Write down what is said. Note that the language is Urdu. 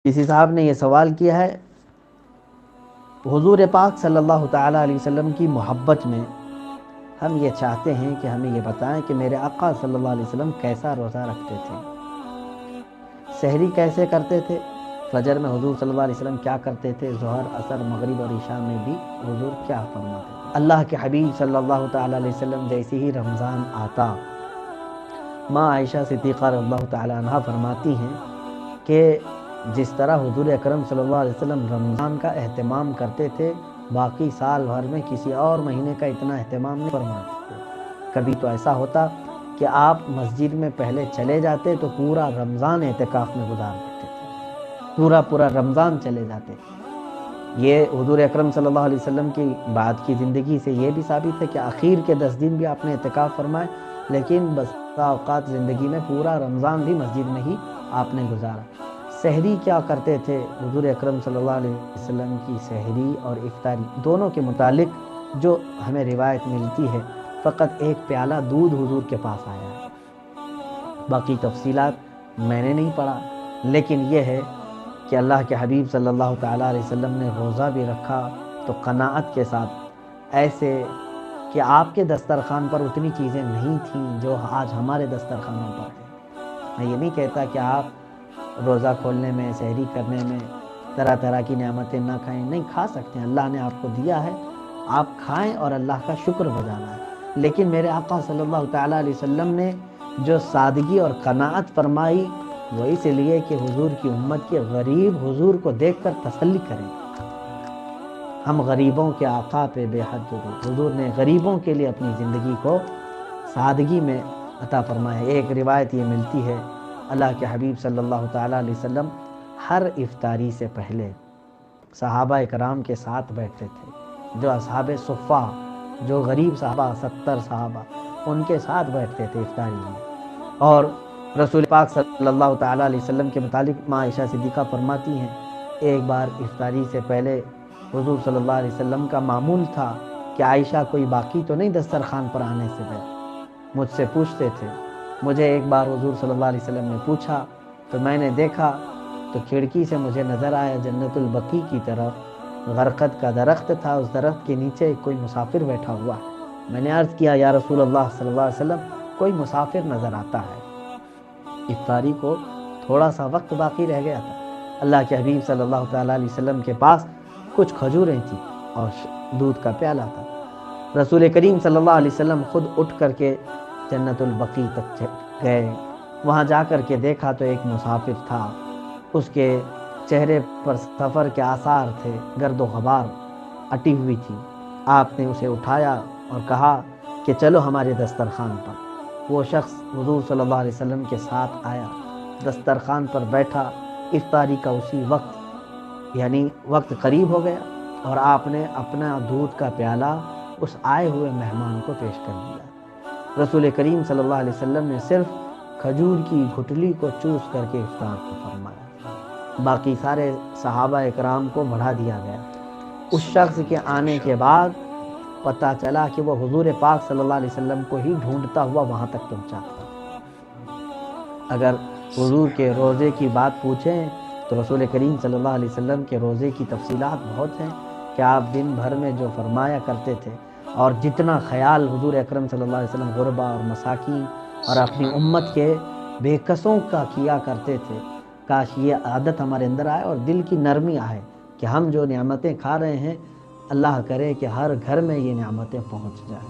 کسی صاحب نے یہ سوال کیا ہے، حضور پاک صلی اللہ تعالیٰ علیہ وسلم کی محبت میں ہم یہ چاہتے ہیں کہ ہمیں یہ بتائیں کہ میرے آقا صلی اللہ علیہ وسلم کیسا روزہ رکھتے تھے، سحری کیسے کرتے تھے، فجر میں حضور صلی اللہ علیہ وسلم کیا کرتے تھے، ظہر، عصر، مغرب اور عشاء میں بھی حضور کیا فرماتے تھے۔ اللہ کے حبیب صلی اللہ تعالیٰ علیہ وسلم جیسے ہی رمضان آتا، ماں عائشہ صدیقہ رضی اللہ تعالیٰ عنہ فرماتی ہیں کہ جس طرح حضور اکرم صلی اللہ علیہ وسلم رمضان کا اہتمام کرتے تھے، باقی سال بھر میں کسی اور مہینے کا اتنا اہتمام نہیں فرماتے تھے۔ کبھی تو ایسا ہوتا کہ آپ مسجد میں پہلے چلے جاتے تو پورا رمضان اعتکاف میں گزار دیتے تھے، پورا رمضان چلے جاتے۔ یہ حضور اکرم صلی اللہ علیہ وسلم کی بعد کی زندگی سے یہ بھی ثابت ہے کہ آخر کے 10 دن بھی آپ نے اعتکاف فرمائے، لیکن بسا اوقات زندگی میں پورا رمضان بھی مسجد میں ہی آپ نے گزارا۔ سحری کیا کرتے تھے حضور اکرم صلی اللہ علیہ وسلم کی سحری اور افطاری دونوں کے متعلق جو ہمیں روایت ملتی ہے، فقط ایک پیالہ دودھ حضور کے پاس آیا ہے، باقی تفصیلات میں نے نہیں پڑھا، لیکن یہ ہے کہ اللہ کے حبیب صلی اللہ تعالیٰ علیہ وسلم نے روزہ بھی رکھا تو قناعت کے ساتھ، ایسے کہ آپ کے دسترخوان پر اتنی چیزیں نہیں تھیں جو آج ہمارے دسترخوانوں پر ہیں۔ میں یہ نہیں کہتا کہ آپ روزہ کھولنے میں، سحری کرنے میں طرح طرح کی نعمتیں نہ کھائیں، نہیں کھا سکتے ہیں، اللہ نے آپ کو دیا ہے، آپ کھائیں اور اللہ کا شکر بجانا ہے۔ لیکن میرے آقا صلی اللہ تعالیٰ علیہ وسلم نے جو سادگی اور قناعت فرمائی، وہ اس لیے کہ حضور کی امت کے غریب حضور کو دیکھ کر تسلی کریں۔ ہم غریبوں کے آقا پہ بے حد درود۔ حضور نے غریبوں کے لیے اپنی زندگی کو سادگی میں عطا فرمایا۔ ایک روایت یہ ملتی ہے، اللہ کے حبیب صلی اللہ تعالیٰ علیہ وسلم ہر افطاری سے پہلے صحابہ اکرام کے ساتھ بیٹھتے تھے، جو اصحاب صفہ، جو غریب صحابہ 70 صحابہ، ان کے ساتھ بیٹھتے تھے افطاری میں۔ اور رسول پاک صلی اللہ تعالیٰ علیہ وسلم کے متعلق ماں عائشہ صدیقہ فرماتی ہیں، ایک بار افطاری سے پہلے حضور صلی اللہ علیہ وسلم کا معمول تھا کہ عائشہ کوئی باقی تو نہیں دسترخوان پر آنے سے پہلے، مجھ سے پوچھتے تھے۔ مجھے ایک بار حضور صلی اللہ علیہ وسلم نے پوچھا تو میں نے دیکھا تو کھڑکی سے مجھے نظر آیا جنت البقیع کی طرف، غرقد کا درخت تھا، اس درخت کے نیچے کوئی مسافر بیٹھا ہوا ہے۔ میں نے عرض کیا، یا رسول اللہ صلی اللہ علیہ وسلم، کوئی مسافر نظر آتا ہے۔ افطاری کو تھوڑا سا وقت باقی رہ گیا تھا، اللہ کے حبیب صلی اللہ تعالیٰ علیہ وسلم کے پاس کچھ کھجوریں تھیں اور دودھ کا پیالہ تھا۔ رسول کریم صلی اللہ علیہ وسلم خود اٹھ کر کے جنت البقیع تک گئے، وہاں جا کر کے دیکھا تو ایک مسافر تھا، اس کے چہرے پر سفر کے آثار تھے، گرد و غبار اٹی ہوئی تھی۔ آپ نے اسے اٹھایا اور کہا کہ چلو ہمارے دسترخوان پر۔ وہ شخص حضور صلی اللہ علیہ وسلم کے ساتھ آیا، دسترخوان پر بیٹھا، افطاری کا اسی وقت یعنی وقت قریب ہو گیا اور آپ نے اپنا دودھ کا پیالہ اس آئے ہوئے مہمان کو پیش کر دیا۔ رسول کریم صلی اللہ علیہ وسلم نے صرف کھجور کی گھٹلی کو چوس کر کے افطار فرمایا، باقی سارے صحابہ اکرام کو بڑھا دیا گیا۔ اس شخص کے آنے کے بعد پتہ چلا کہ وہ حضور پاک صلی اللہ علیہ وسلم کو ہی ڈھونڈتا ہوا وہاں تک پہنچا تھا۔ اگر حضور کے روزے کی بات پوچھیں تو رسول کریم صلی اللہ علیہ وسلم کے روزے کی تفصیلات بہت ہیں کہ آپ دن بھر میں جو فرمایا کرتے تھے اور جتنا خیال حضور اکرم صلی اللہ علیہ وسلم غربا اور مساکین اور اپنی امت کے بے کسوں کا کیا کرتے تھے، کاش یہ عادت ہمارے اندر آئے اور دل کی نرمی آئے کہ ہم جو نعمتیں کھا رہے ہیں، اللہ کرے کہ ہر گھر میں یہ نعمتیں پہنچ جائیں۔